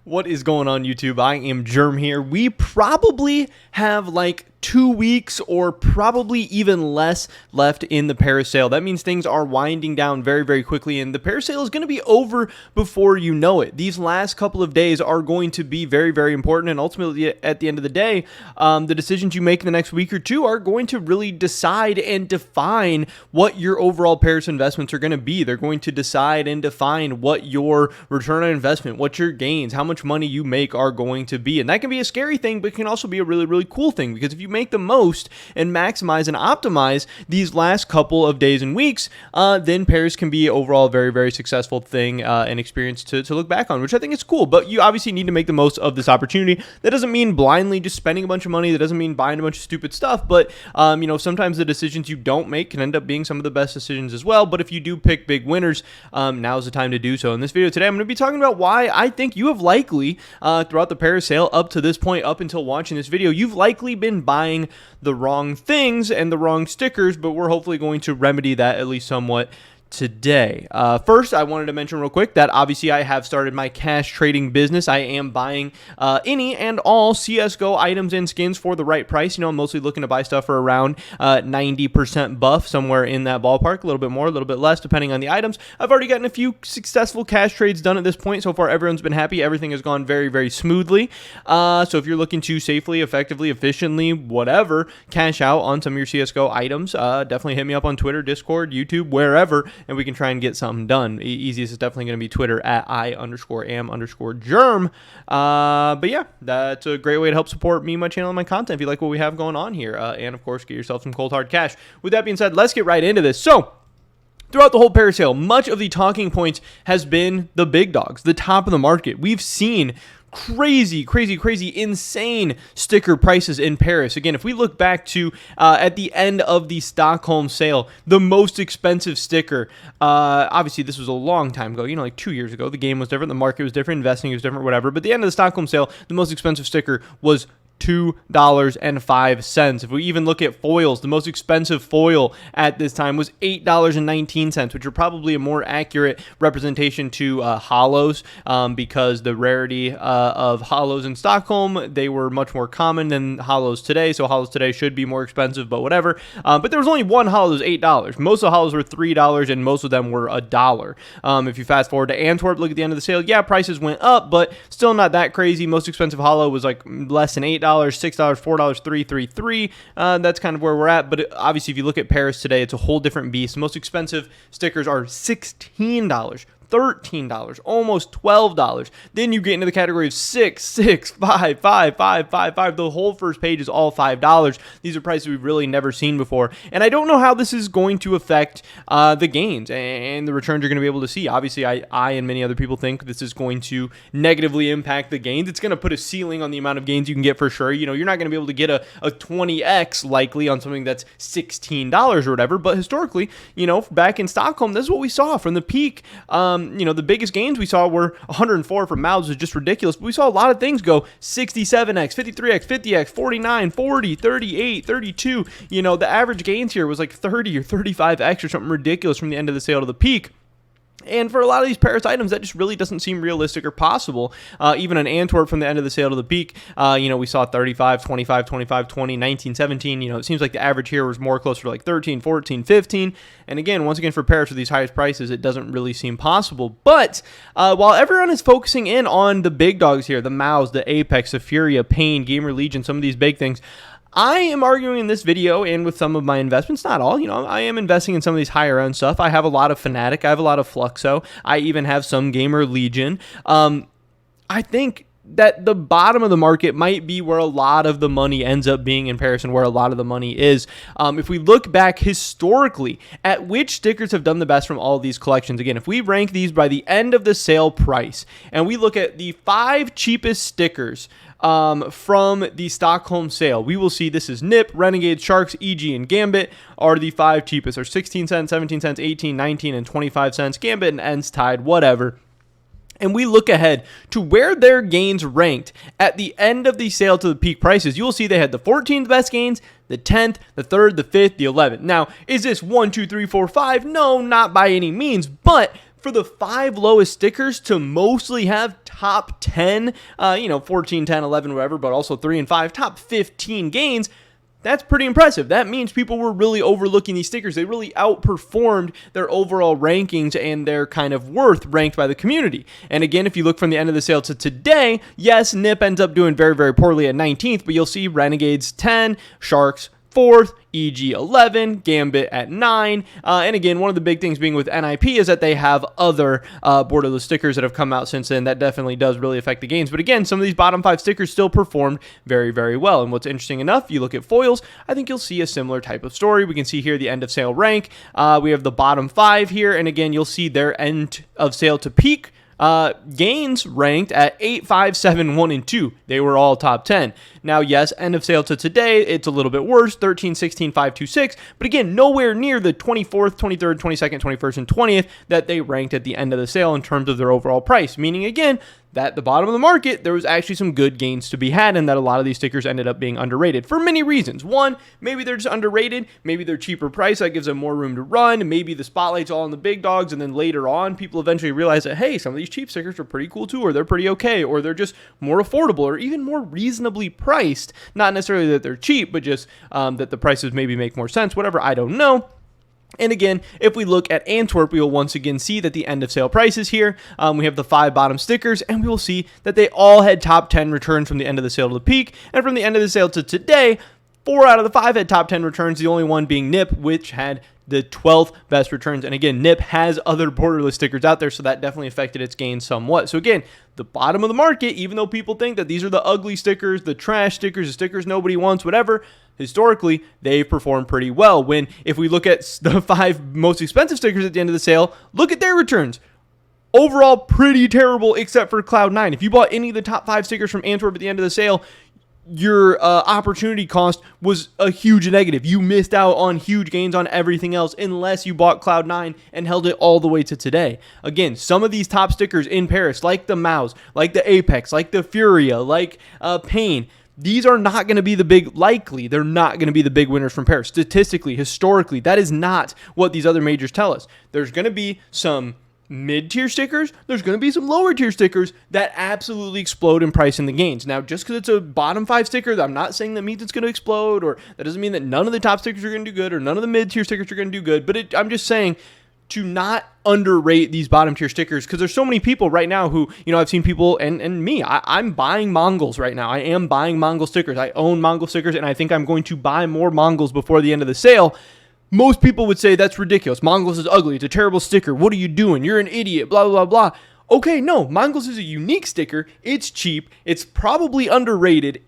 What is going on, YouTube? I am Germ here. We probably have like 2 weeks or probably even less left in the parasail. That means things are winding down very, very quickly, and the parasail is going to be over before you know it. These last couple of days are going to be very, very important, and ultimately, at the end of the day, the decisions you make in the next week or two are going to really decide and define what your overall Paris investments are going to be. They're going to decide and define what your return on investment, what your gains, how much money you make are going to be. And that can be a scary thing, but it can also be a really, really cool thing, because if you make the most and maximize and optimize these last couple of days and weeks, then Paris can be overall a very, very successful thing and experience to look back on, which I think is cool. But you obviously need to make the most of this opportunity. That doesn't mean blindly just spending a bunch of money. That doesn't mean buying a bunch of stupid stuff. But sometimes the decisions you don't make can end up being some of the best decisions as well. But if you do pick big winners, now's the time to do so. In this video today, I'm going to be talking about why I think you have likely, throughout the parasail up to this point, up until watching this video, you've likely been buying the wrong things and the wrong stickers, but we're hopefully going to remedy that at least somewhat today. First, I wanted to mention real quick that obviously I have started my cash trading business. I am buying any and all CSGO items and skins for the right price. I'm mostly looking to buy stuff for around 90% buff, somewhere in that ballpark, a little bit more, a little bit less, depending on the items. I've already gotten a few successful cash trades done at this point. So far, everyone's been happy. Everything has gone very, very smoothly. So if you're looking to safely, effectively, efficiently, whatever, cash out on some of your CSGO items, definitely hit me up on Twitter, Discord, YouTube, wherever, and we can try and get something done. Easiest is definitely going to be Twitter at I_am_germ. But yeah, that's a great way to help support me, my channel, and my content if you like what we have going on here. And of course, get yourself some cold hard cash. With that being said, let's get right into this. So, throughout the whole parasail, much of the talking points has been the big dogs, the top of the market. We've seen crazy, insane sticker prices in Paris. Again, if we look back to at the end of the Stockholm sale, the most expensive sticker, obviously this was a long time ago, like 2 years ago. The game was different, the market was different, investing was different, whatever. But at the end of the Stockholm sale, the most expensive sticker was $2.05. If we even look at foils, the most expensive foil at this time was $8.19, which are probably a more accurate representation to hollows, because the rarity of hollows in Stockholm, they were much more common than hollows today. So hollows today should be more expensive, but whatever. But there was only one hollow that was $8. Most of the hollows were $3, and most of them were $1. If you fast forward to Antwerp, look at the end of the sale. Yeah, prices went up, but still not that crazy. Most expensive hollow was like less than $8. $6, $4, $3.33. That's kind of where we're at. But obviously, if you look at Paris today, it's a whole different beast. The most expensive stickers are $16. $13, almost $12. Then you get into the category of 6, 6, 5, 5, 5, 5, 5. The whole first page is all $5. These are prices we've really never seen before. And I don't know how this is going to affect the gains and the returns you're going to be able to see. Obviously, I and many other people think this is going to negatively impact the gains. It's going to put a ceiling on the amount of gains you can get for sure. You're not going to be able to get a 20x likely on something that's $16 or whatever. But historically, back in Stockholm, this is what we saw from the peak. The biggest gains we saw were 104 from mouths, was just ridiculous. But we saw a lot of things go 67x, 53x, 50x, 49, 40, 38, 32. The average gains here was like 30 or 35x or something ridiculous from the end of the sale to the peak. And for a lot of these Paris items, that just really doesn't seem realistic or possible. Even in Antwerp, from the end of the sale to the peak, we saw 35, 25, 25, 20, 19, 17. It seems like the average here was more closer to like 13, 14, 15. And again, once again, for Paris with these highest prices, it doesn't really seem possible. But while everyone is focusing in on the big dogs here, the Maus, the Apex, the Furia, Pain, Gamer Legion, some of these big things, I am arguing in this video and with some of my investments, not all, I am investing in some of these higher end stuff. I have a lot of Fnatic. I have a lot of Fluxo. I even have some Gamer Legion. I think that the bottom of the market might be where a lot of the money ends up being in Paris and where a lot of the money is. If we look back historically at which stickers have done the best from all of these collections, again, if we rank these by the end of the sale price and we look at the 5 cheapest stickers from the Stockholm sale, we will see this is Nip, Renegade, Sharks, EG, and Gambit are the 5 cheapest. Are 16 cents, 17 cents, 18, 19, and 25 cents. Gambit and Ends tied, whatever. And we look ahead to where their gains ranked at the end of the sale to the peak prices. You will see they had the 14th best gains, the 10th, the 3rd, the 5th, the 11th. Now, is this 1, 2, 3, 4, 5? No, not by any means. But for the 5 lowest stickers to mostly have top 10, 14, 10, 11, whatever, but also 3 and 5, top 15 gains. That's pretty impressive. That means people were really overlooking these stickers. They really outperformed their overall rankings and their kind of worth ranked by the community. And again, if you look from the end of the sale to today, yes, Nip ends up doing very, very poorly at 19th, but you'll see Renegades 10, Sharks 4th, EG 11, Gambit at 9, and again, one of the big things being with NIP is that they have other borderless stickers that have come out since then. That definitely does really affect the gains, but again, some of these bottom 5 stickers still performed very, very well. And what's interesting enough, you look at foils, I think you'll see a similar type of story. We can see here the end of sale rank. We have the bottom 5 here, and again, you'll see their end of sale to peak gains ranked at 8, 5, 7, 1, and 2. They were all top 10. Now, yes, end of sale to today, it's a little bit worse, 13, 16, 5, 2, 6. But again, nowhere near the 24th, 23rd, 22nd, 21st, and 20th that they ranked at the end of the sale in terms of their overall price. Meaning, again, that at the bottom of the market, there was actually some good gains to be had, and that a lot of these stickers ended up being underrated for many reasons. One, maybe they're just underrated. Maybe they're cheaper price. That gives them more room to run. Maybe the spotlight's all on the big dogs, and then later on, people eventually realize that, hey, some of these cheap stickers are pretty cool too, or they're pretty okay, or they're just more affordable, or even more reasonably priced. Not necessarily that they're cheap, but just that the prices maybe make more sense, whatever, I don't know. And again, if we look at Antwerp, we will once again see that the end of sale prices here, we have the 5 bottom stickers, and we will see that they all had top 10 returns from the end of the sale to the peak. And from the end of the sale to today, 4 out of the 5 had top 10 returns, the only one being Nip, which had the 12th best returns. And again, Nip has other borderless stickers out there, so that definitely affected its gains somewhat. So again, the bottom of the market, even though people think that these are the ugly stickers, the trash stickers, the stickers nobody wants, whatever, historically, they've performed pretty well. When, if we look at the 5 most expensive stickers at the end of the sale, look at their returns. Overall, pretty terrible, except for Cloud9. If you bought any of the top 5 stickers from Antwerp at the end of the sale, your opportunity cost was a huge negative. You missed out on huge gains on everything else unless you bought Cloud9 and held it all the way to today. Again, some of these top stickers in Paris, like the Mouse, like the Apex, like the Furia, like Pain, these are not going to be the big, likely, they're not going to be the big winners from Paris. Statistically, historically, that is not what these other majors tell us. There's going to be some mid-tier stickers, there's going to be some lower-tier stickers that absolutely explode in price in the gains. Now, just because it's a bottom 5 sticker, I'm not saying that means it's going to explode, or that doesn't mean that none of the top stickers are going to do good, or none of the mid-tier stickers are going to do good, but I'm just saying to not underrate these bottom-tier stickers, because there's so many people right now who, I've seen people, and me, I'm buying Mongols right now. I am buying Mongol stickers. I own Mongol stickers, and I think I'm going to buy more Mongols before the end of the sale. Most people would say that's ridiculous. Mongols is ugly. It's a terrible sticker. What are you doing? You're an idiot. Blah, blah, blah. Okay, no. Mongols is a unique sticker. It's cheap. It's probably underrated.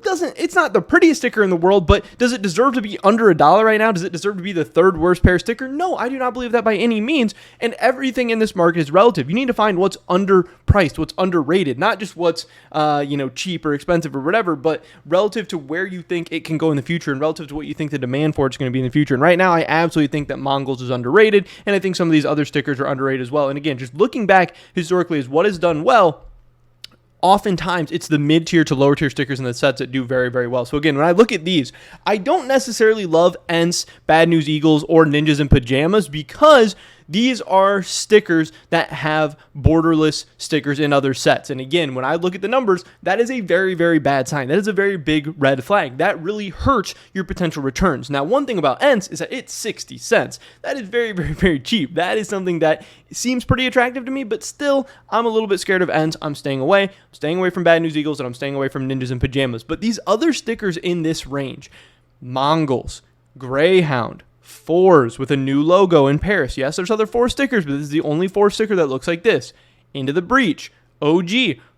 It's not the prettiest sticker in the world, but does it deserve to be under $1 right now? Does it deserve to be the 3rd worst pair sticker? No, I do not believe that by any means. And everything in this market is relative. You need to find what's underpriced, what's underrated, not just what's cheap or expensive or whatever, but relative to where you think it can go in the future and relative to what you think the demand for it's going to be in the future. And right now, I absolutely think that Mongols is underrated, and I think some of these other stickers are underrated as well. And again, just looking back historically is what has done well. Oftentimes, it's the mid-tier to lower-tier stickers in the sets that do very, very well. So again, when I look at these, I don't necessarily love ENCE, Bad News Eagles, or Ninjas in Pajamas because these are stickers that have borderless stickers in other sets. And again, when I look at the numbers, that is a very, very bad sign. That is a very big red flag. That really hurts your potential returns. Now, one thing about ENCE is that it's 60 cents. That is very, very, very cheap. That is something that seems pretty attractive to me, but still, I'm a little bit scared of ENCE. I'm staying away. I'm staying away from Bad News Eagles, and I'm staying away from Ninjas in Pajamas. But these other stickers in this range, Mongols, Greyhound, 4s with a new logo in Paris. Yes, there's other 4 stickers, but this is the only 4 sticker that looks like this. Into the Breach, OG,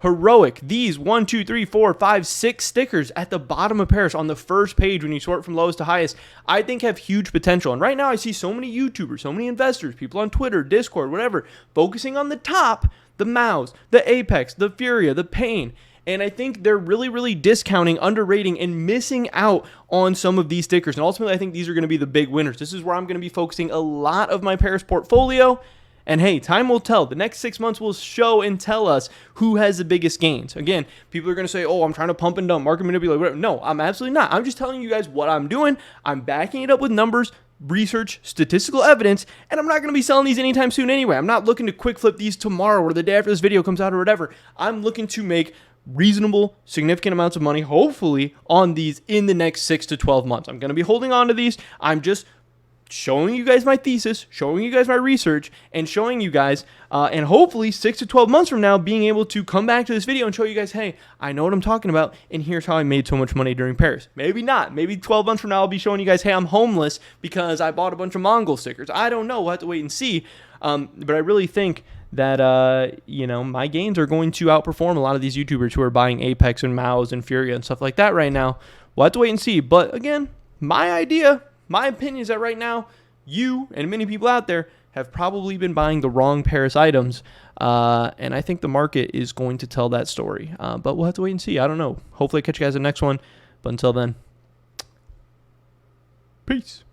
Heroic, these 1, 2, 3, 4, 5, 6 stickers at the bottom of Paris on the first page when you sort from lowest to highest, I think have huge potential. And right now I see so many YouTubers, so many investors, people on Twitter, Discord, whatever, focusing on the top, the Mouse, the Apex, the Furia, the Pain. And I think they're really, really discounting, underrating, and missing out on some of these stickers. And ultimately, I think these are going to be the big winners. This is where I'm going to be focusing a lot of my Paris portfolio. And hey, time will tell. The next 6 months will show and tell us who has the biggest gains. Again, people are going to say, oh, I'm trying to pump and dump, market manipulate, whatever. No, I'm absolutely not. I'm just telling you guys what I'm doing. I'm backing it up with numbers. research, statistical evidence, and I'm not going to be selling these anytime soon anyway. I'm not looking to quick flip these tomorrow or the day after this video comes out or whatever. I'm looking to make reasonable, significant amounts of money, hopefully, on these in the next 6 to 12 months. I'm going to be holding on to these. I'm just showing you guys my thesis, showing you guys my research, and showing you guys, and hopefully 6 to 12 months from now, being able to come back to this video and show you guys, hey, I know what I'm talking about, and here's how I made so much money during Paris. Maybe not. Maybe 12 months from now, I'll be showing you guys, hey, I'm homeless because I bought a bunch of Mongol stickers. I don't know. We'll have to wait and see. But I really think that, my gains are going to outperform a lot of these YouTubers who are buying Apex and MOUs and Furia and stuff like that right now. We'll have to wait and see. But again, my idea, my opinion is that right now, you and many people out there have probably been buying the wrong Paris items, and I think the market is going to tell that story. But we'll have to wait and see. I don't know. Hopefully I catch you guys in the next one. But until then, peace.